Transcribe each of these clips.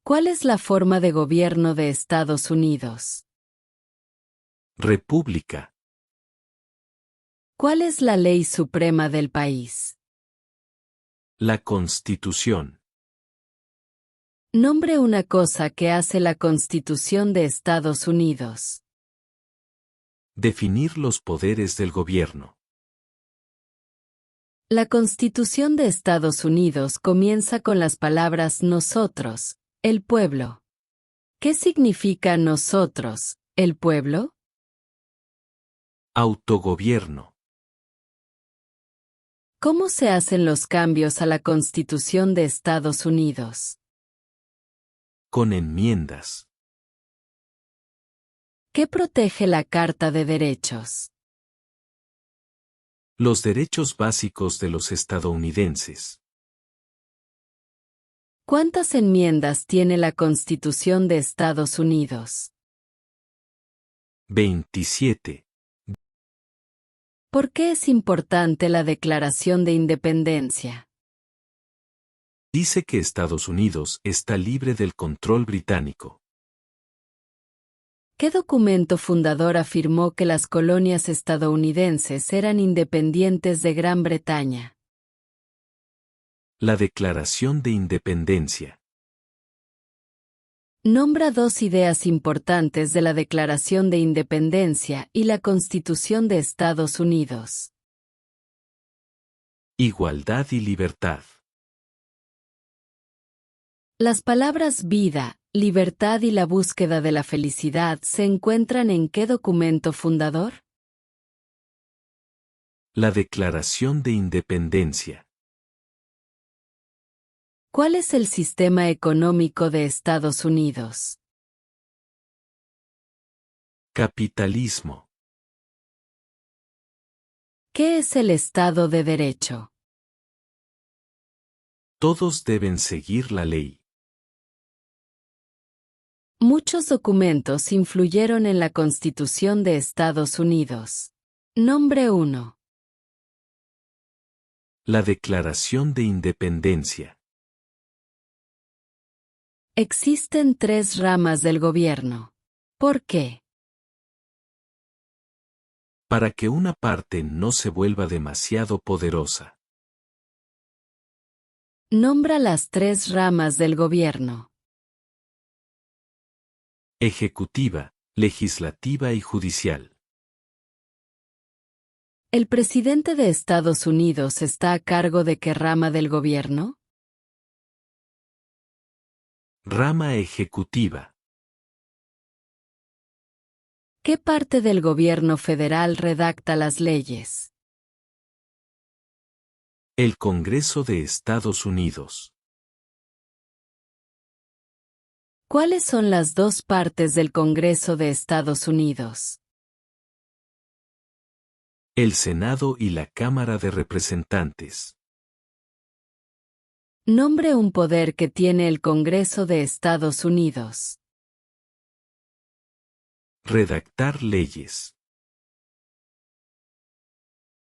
¿Cuál es la forma de gobierno de Estados Unidos? República. ¿Cuál es la ley suprema del país? La Constitución. Nombre una cosa que hace la Constitución de Estados Unidos. Definir los poderes del gobierno. La Constitución de Estados Unidos comienza con las palabras nosotros, el pueblo. ¿Qué significa nosotros, el pueblo? Autogobierno. ¿Cómo se hacen los cambios a la Constitución de Estados Unidos? Con enmiendas. ¿Qué protege la Carta de Derechos? Los derechos básicos de los estadounidenses. ¿Cuántas enmiendas tiene la Constitución de Estados Unidos? 27. ¿Por qué es importante la Declaración de Independencia? Dice que Estados Unidos está libre del control británico. ¿Qué documento fundador afirmó que las colonias estadounidenses eran independientes de Gran Bretaña? La Declaración de Independencia. Nombra dos ideas importantes de la Declaración de Independencia y la Constitución de Estados Unidos. Igualdad y libertad. Las palabras vida, libertad y la búsqueda de la felicidad se encuentran ¿en qué documento fundador? La Declaración de Independencia. ¿Cuál es el sistema económico de Estados Unidos? Capitalismo. ¿Qué es el Estado de Derecho? Todos deben seguir la ley. Muchos documentos influyeron en la Constitución de Estados Unidos. Nombre 1. La Declaración de Independencia. Existen tres ramas del gobierno. ¿Por qué? Para que una parte no se vuelva demasiado poderosa. Nombra las tres ramas del gobierno. Ejecutiva, legislativa y judicial. ¿El presidente de Estados Unidos está a cargo de qué rama del gobierno? Rama ejecutiva. ¿Qué parte del gobierno federal redacta las leyes? El Congreso de Estados Unidos. ¿Cuáles son las dos partes del Congreso de Estados Unidos? El Senado y la Cámara de Representantes. Nombre un poder que tiene el Congreso de Estados Unidos. Redactar leyes.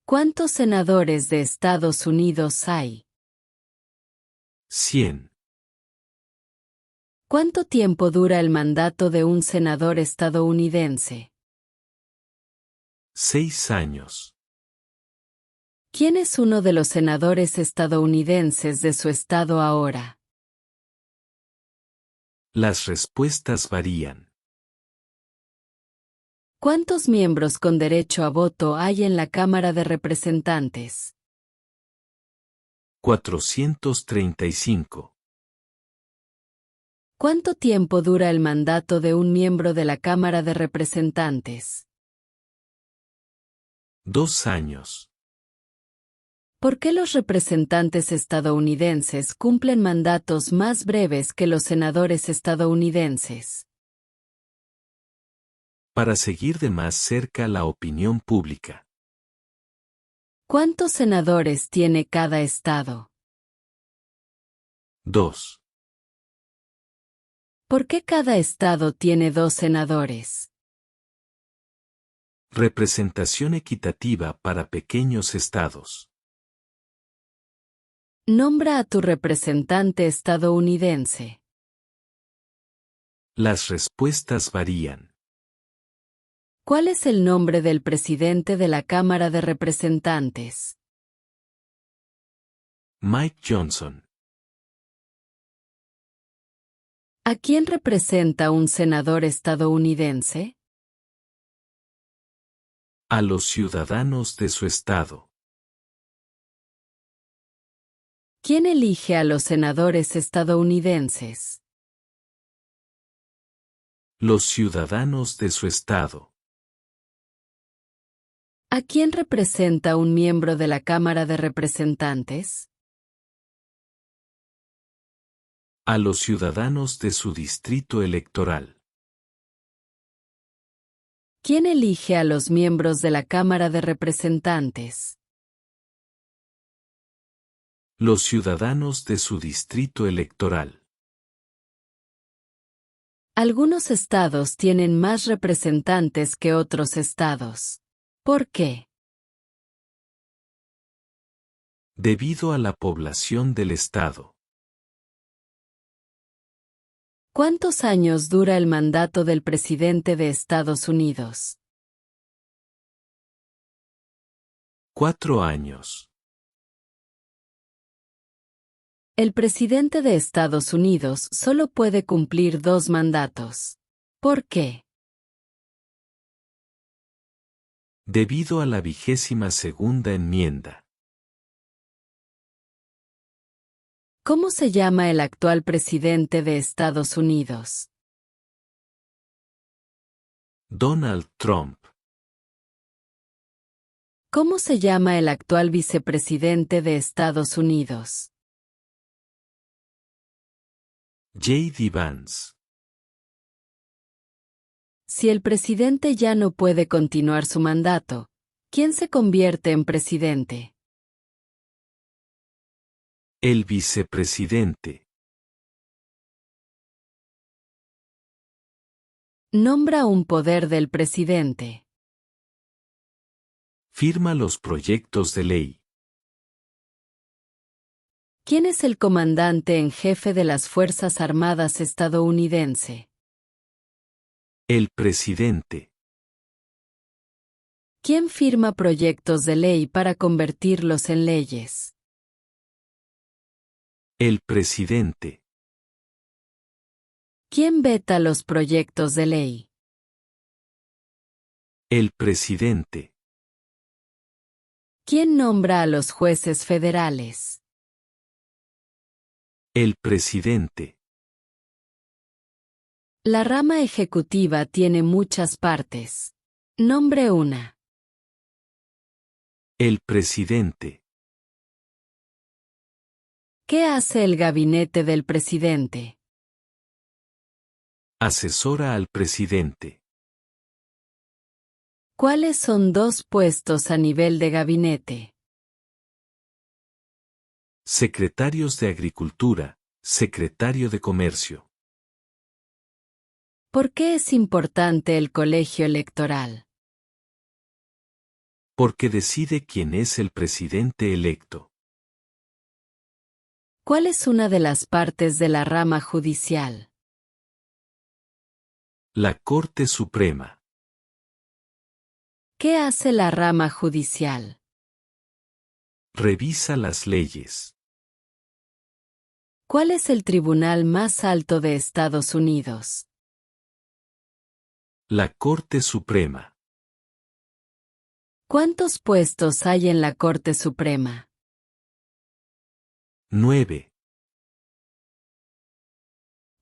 ¿Cuántos senadores de Estados Unidos hay? 100. ¿Cuánto tiempo dura el mandato de un senador estadounidense? 6 años. ¿Quién es uno de los senadores estadounidenses de su estado ahora? Las respuestas varían. ¿Cuántos miembros con derecho a voto hay en la Cámara de Representantes? 435. ¿Cuánto tiempo dura el mandato de un miembro de la Cámara de Representantes? 2 años. ¿Por qué los representantes estadounidenses cumplen mandatos más breves que los senadores estadounidenses? Para seguir de más cerca la opinión pública. ¿Cuántos senadores tiene cada estado? 2. ¿Por qué cada estado tiene 2 senadores? Representación equitativa para pequeños estados. Nombra a tu representante estadounidense. Las respuestas varían. ¿Cuál es el nombre del presidente de la Cámara de Representantes? Mike Johnson. ¿A quién representa un senador estadounidense? A los ciudadanos de su estado. ¿Quién elige a los senadores estadounidenses? Los ciudadanos de su estado. ¿A quién representa un miembro de la Cámara de Representantes? A los ciudadanos de su distrito electoral. ¿Quién elige a los miembros de la Cámara de Representantes? Los ciudadanos de su distrito electoral. Algunos estados tienen más representantes que otros estados. ¿Por qué? Debido a la población del estado. ¿Cuántos años dura el mandato del presidente de Estados Unidos? 4 años. El presidente de Estados Unidos solo puede cumplir 2 mandatos. ¿Por qué? Debido a la 22ª enmienda. ¿Cómo se llama el actual presidente de Estados Unidos? Donald Trump. ¿Cómo se llama el actual vicepresidente de Estados Unidos? J.D. Vance. Si el presidente ya no puede continuar su mandato, ¿quién se convierte en presidente? El vicepresidente. Nombra un poder del presidente. Firma los proyectos de ley. ¿Quién es el comandante en jefe de las Fuerzas Armadas estadounidense? El presidente. ¿Quién firma proyectos de ley para convertirlos en leyes? El presidente. ¿Quién veta los proyectos de ley? El presidente. ¿Quién nombra a los jueces federales? El presidente. La rama ejecutiva tiene muchas partes. Nombre una. El presidente. ¿Qué hace el gabinete del presidente? Asesora al presidente. ¿Cuáles son 2 puestos a nivel de gabinete? Secretarios de Agricultura, Secretario de Comercio. ¿Por qué es importante el colegio electoral? Porque decide quién es el presidente electo. ¿Cuál es una de las partes de la rama judicial? La Corte Suprema. ¿Qué hace la rama judicial? Revisa las leyes. ¿Cuál es el tribunal más alto de Estados Unidos? La Corte Suprema. ¿Cuántos puestos hay en la Corte Suprema? 9.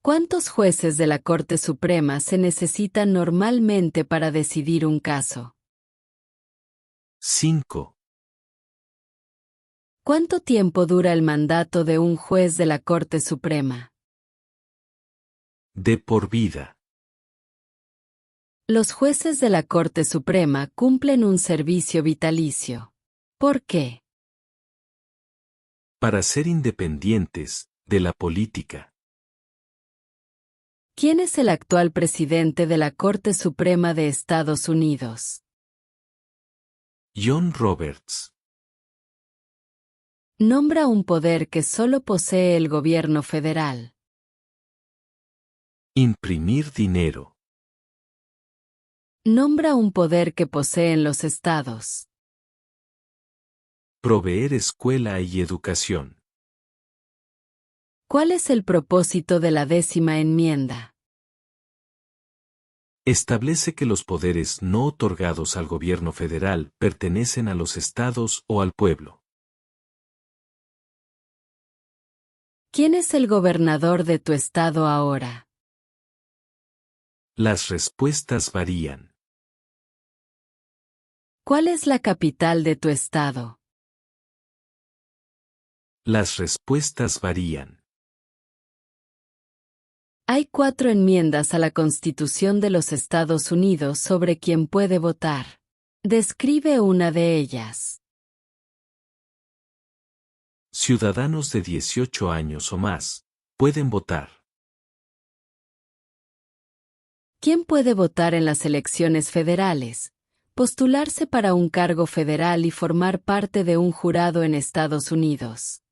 ¿Cuántos jueces de la Corte Suprema se necesitan normalmente para decidir un caso? 5. ¿Cuánto tiempo dura el mandato de un juez de la Corte Suprema? De por vida. Los jueces de la Corte Suprema cumplen un servicio vitalicio. ¿Por qué? Para ser independientes de la política. ¿Quién es el actual presidente de la Corte Suprema de Estados Unidos? John Roberts. Nombra un poder que solo posee el gobierno federal. Imprimir dinero. Nombra un poder que poseen los estados. Proveer escuela y educación. ¿Cuál es el propósito de la 10ª enmienda? Establece que los poderes no otorgados al gobierno federal pertenecen a los estados o al pueblo. ¿Quién es el gobernador de tu estado ahora? Las respuestas varían. ¿Cuál es la capital de tu estado? Las respuestas varían. Hay 4 enmiendas a la Constitución de los Estados Unidos sobre quién puede votar. Describe una de ellas. Ciudadanos de 18 años o más pueden votar. ¿Quién puede votar en las elecciones federales? Postularse para un cargo federal y formar parte de un jurado en Estados Unidos.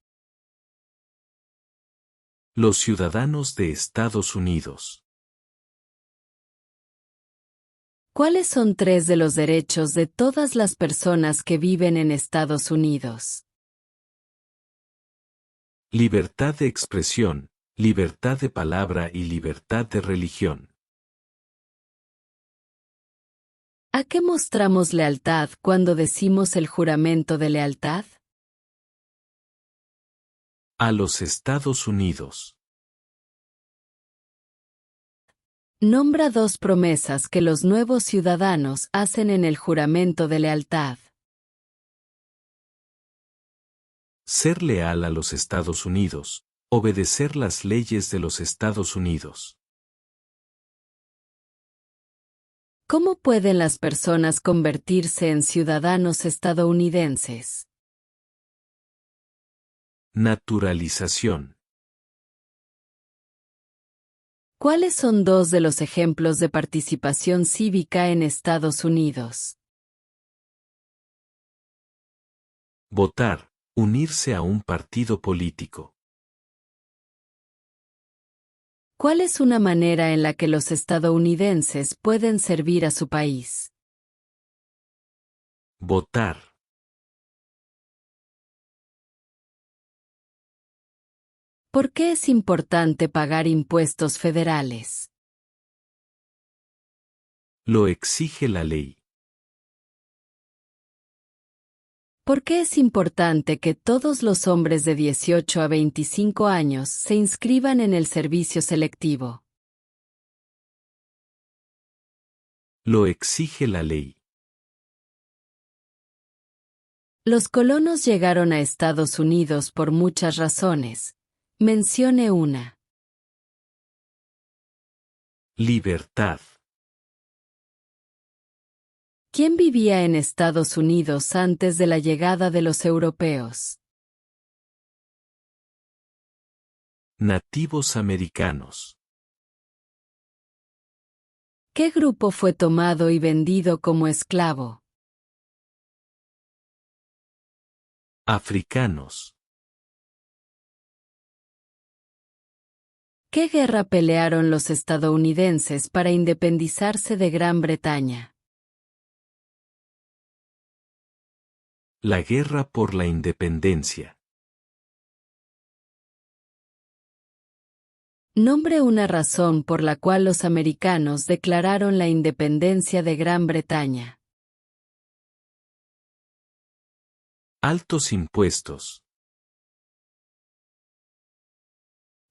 Los ciudadanos de Estados Unidos. ¿Cuáles son 3 de los derechos de todas las personas que viven en Estados Unidos? Libertad de expresión, libertad de palabra y libertad de religión. ¿A qué mostramos lealtad cuando decimos el juramento de lealtad? A los Estados Unidos. Nombra 2 promesas que los nuevos ciudadanos hacen en el juramento de lealtad. Ser leal a los Estados Unidos. Obedecer las leyes de los Estados Unidos. ¿Cómo pueden las personas convertirse en ciudadanos estadounidenses? Naturalización. ¿Cuáles son 2 de los ejemplos de participación cívica en Estados Unidos? Votar. Unirse a un partido político. ¿Cuál es una manera en la que los estadounidenses pueden servir a su país? Votar. ¿Por qué es importante pagar impuestos federales? Lo exige la ley. ¿Por qué es importante que todos los hombres de 18 a 25 años se inscriban en el servicio selectivo? Lo exige la ley. Los colonos llegaron a Estados Unidos por muchas razones. Mencione una. Libertad. ¿Quién vivía en Estados Unidos antes de la llegada de los europeos? Nativos americanos. ¿Qué grupo fue tomado y vendido como esclavo? Africanos. ¿Qué guerra pelearon los estadounidenses para independizarse de Gran Bretaña? La guerra por la independencia. Nombre una razón por la cual los americanos declararon la independencia de Gran Bretaña. Altos impuestos.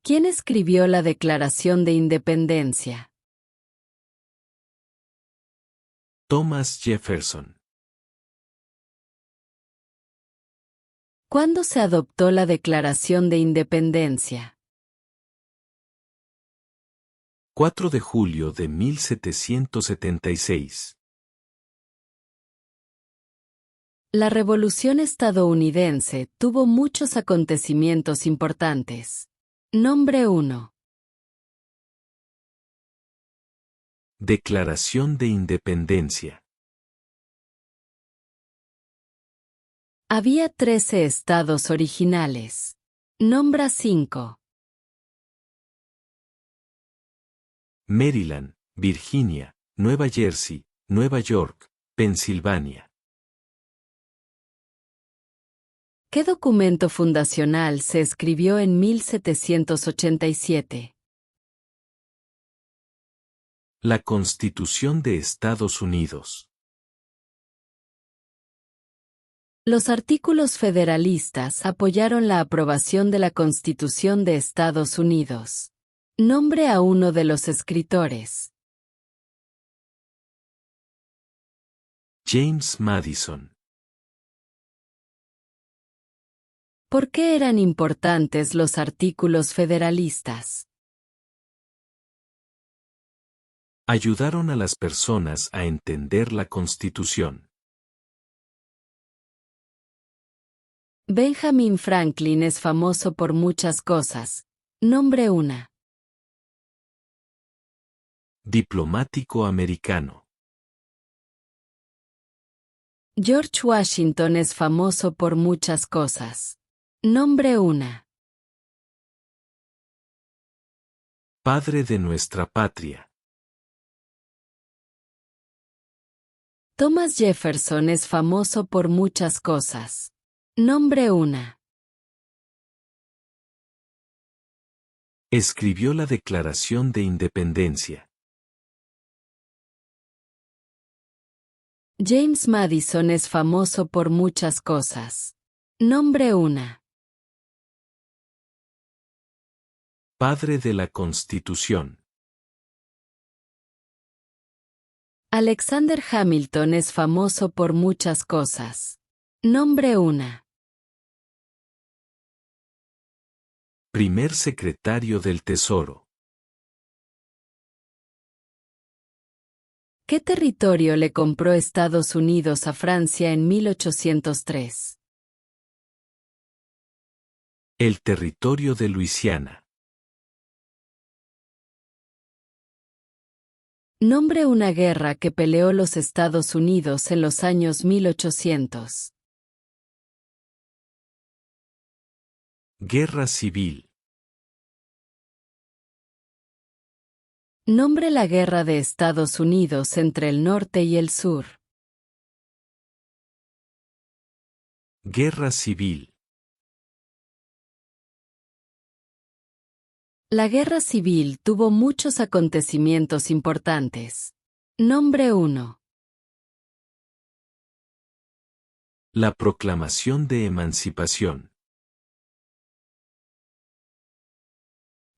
¿Quién escribió la Declaración de Independencia? Thomas Jefferson. ¿Cuándo se adoptó la Declaración de Independencia? 4 de julio de 1776. La Revolución estadounidense tuvo muchos acontecimientos importantes. Nombre 1. Declaración de Independencia. Había 13 estados originales. Nombra 5. Maryland, Virginia, Nueva Jersey, Nueva York, Pensilvania. ¿Qué documento fundacional se escribió en 1787? La Constitución de Estados Unidos. Los artículos federalistas apoyaron la aprobación de la Constitución de Estados Unidos. Nombre a uno de los escritores. James Madison. ¿Por qué eran importantes los artículos federalistas? Ayudaron a las personas a entender la Constitución. Benjamin Franklin es famoso por muchas cosas. Nombre una. Diplomático americano. George Washington es famoso por muchas cosas. Nombre una. Padre de nuestra patria. Thomas Jefferson es famoso por muchas cosas. Nombre una. Escribió la Declaración de Independencia. James Madison es famoso por muchas cosas. Nombre una. Padre de la Constitución. Alexander Hamilton es famoso por muchas cosas. Nombre una. Primer secretario del Tesoro. ¿Qué territorio le compró Estados Unidos a Francia en 1803? El territorio de Luisiana. Nombre una guerra que peleó los Estados Unidos en los años 1800. Guerra Civil. Nombre la guerra de Estados Unidos entre el norte y el sur. Guerra Civil. La guerra civil tuvo muchos acontecimientos importantes. Nombre 1. La Proclamación de Emancipación.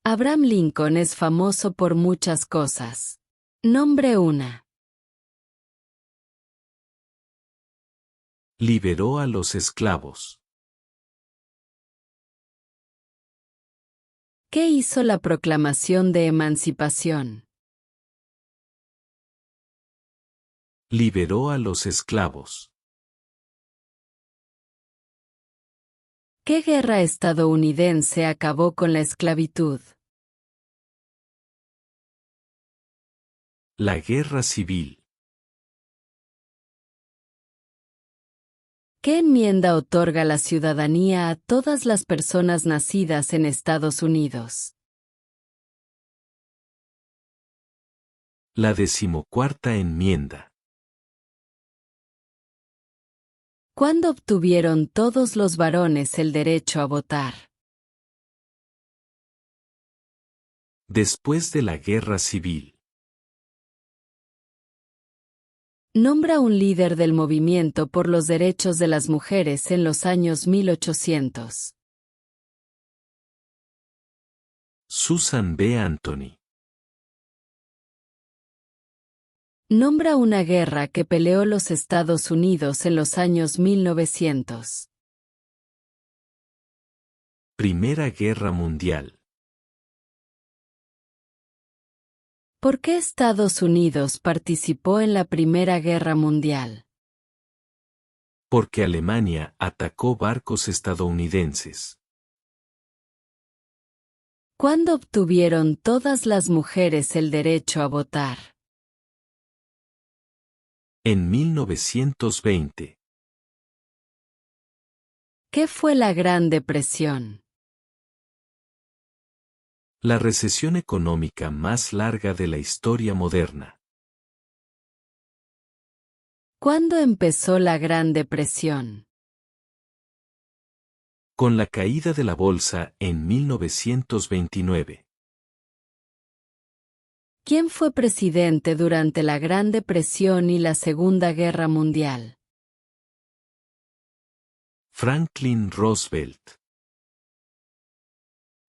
Abraham Lincoln es famoso por muchas cosas. Nombre 1. Liberó a los esclavos. ¿Qué hizo la Proclamación de Emancipación? Liberó a los esclavos. ¿Qué guerra estadounidense acabó con la esclavitud? La Guerra Civil. ¿Qué enmienda otorga la ciudadanía a todas las personas nacidas en Estados Unidos? La 14ª enmienda. ¿Cuándo obtuvieron todos los varones el derecho a votar? Después de la Guerra Civil. Nombra un líder del movimiento por los derechos de las mujeres en los años 1800. Susan B. Anthony. Nombra una guerra que peleó los Estados Unidos en los años 1900. Primera Guerra Mundial. ¿Por qué Estados Unidos participó en la Primera Guerra Mundial? Porque Alemania atacó barcos estadounidenses. ¿Cuándo obtuvieron todas las mujeres el derecho a votar? En 1920. ¿Qué fue la Gran Depresión? La recesión económica más larga de la historia moderna. ¿Cuándo empezó la Gran Depresión? Con la caída de la bolsa en 1929. ¿Quién fue presidente durante la Gran Depresión y la Segunda Guerra Mundial? Franklin Roosevelt.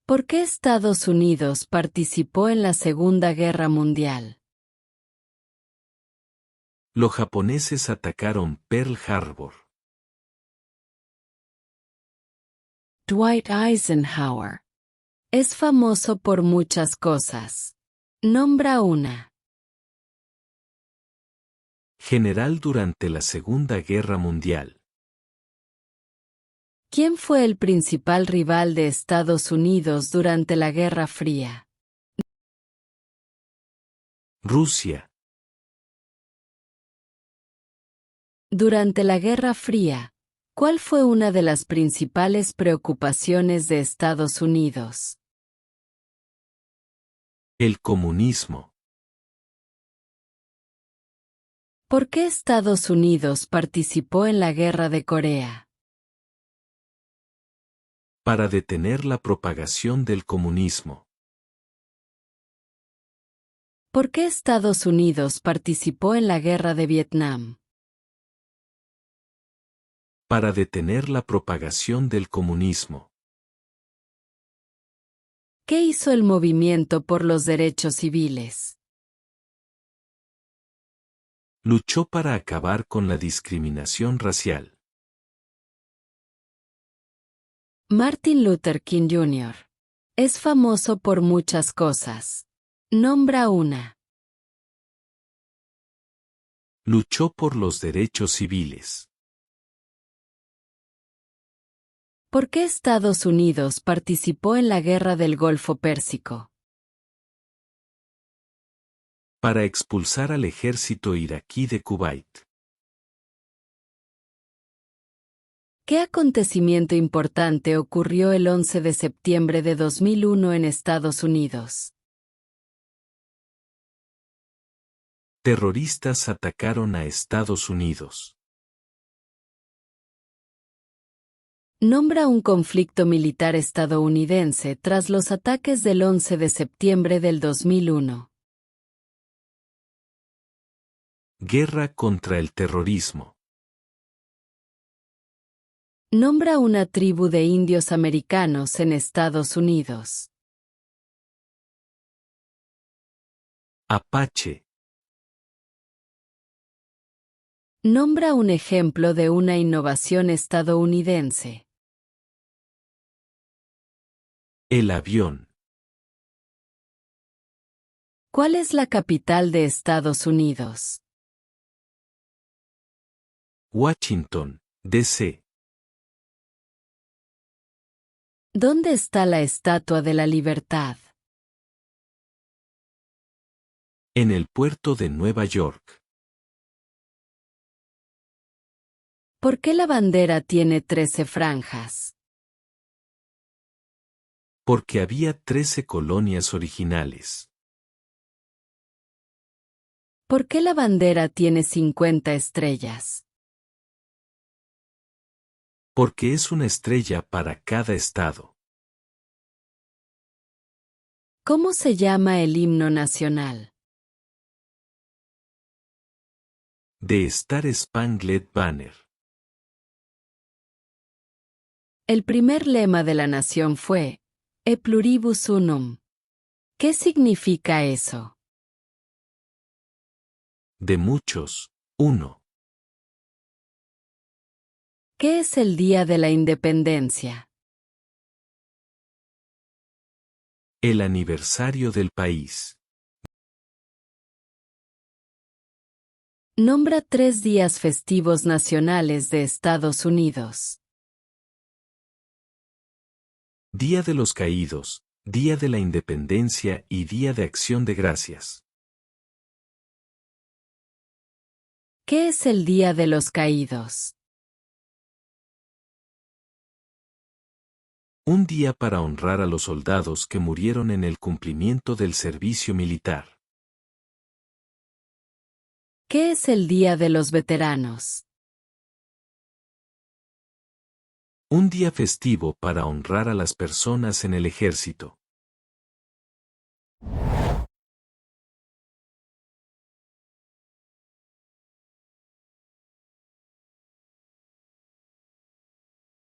¿Por qué Estados Unidos participó en la Segunda Guerra Mundial? Los japoneses atacaron Pearl Harbor. Dwight Eisenhower. Es famoso por muchas cosas. Nombra una. General durante la Segunda Guerra Mundial. ¿Quién fue el principal rival de Estados Unidos durante la Guerra Fría? Rusia. Durante la Guerra Fría, ¿cuál fue una de las principales preocupaciones de Estados Unidos? El comunismo. ¿Por qué Estados Unidos participó en la Guerra de Corea? Para detener la propagación del comunismo. ¿Por qué Estados Unidos participó en la Guerra de Vietnam? Para detener la propagación del comunismo. ¿Qué hizo el movimiento por los derechos civiles? Luchó para acabar con la discriminación racial. Martin Luther King Jr. Es famoso por muchas cosas. Nombra una. Luchó por los derechos civiles. ¿Por qué Estados Unidos participó en la Guerra del Golfo Pérsico? Para expulsar al ejército iraquí de Kuwait. ¿Qué acontecimiento importante ocurrió el 11 de septiembre de 2001 en Estados Unidos? Terroristas atacaron a Estados Unidos. Nombra un conflicto militar estadounidense tras los ataques del 11 de septiembre del 2001. Guerra contra el terrorismo. Nombra una tribu de indios americanos en Estados Unidos. Apache. Nombra un ejemplo de una innovación estadounidense. El avión. ¿Cuál es la capital de Estados Unidos? Washington, D.C. ¿Dónde está la Estatua de la Libertad? En el puerto de Nueva York. ¿Por qué la bandera tiene 13 franjas? Porque había 13 colonias originales. ¿Por qué la bandera tiene 50 estrellas? Porque es una estrella para cada estado. ¿Cómo se llama el himno nacional? The Star Spangled Banner. El primer lema de la nación fue E pluribus unum. ¿Qué significa eso? De muchos, uno. ¿Qué es el Día de la Independencia? El aniversario del país. Nombra 3 días festivos nacionales de Estados Unidos. Día de los Caídos, Día de la Independencia y Día de Acción de Gracias. ¿Qué es el Día de los Caídos? Un día para honrar a los soldados que murieron en el cumplimiento del servicio militar. ¿Qué es el Día de los Veteranos? Un día festivo para honrar a las personas en el ejército.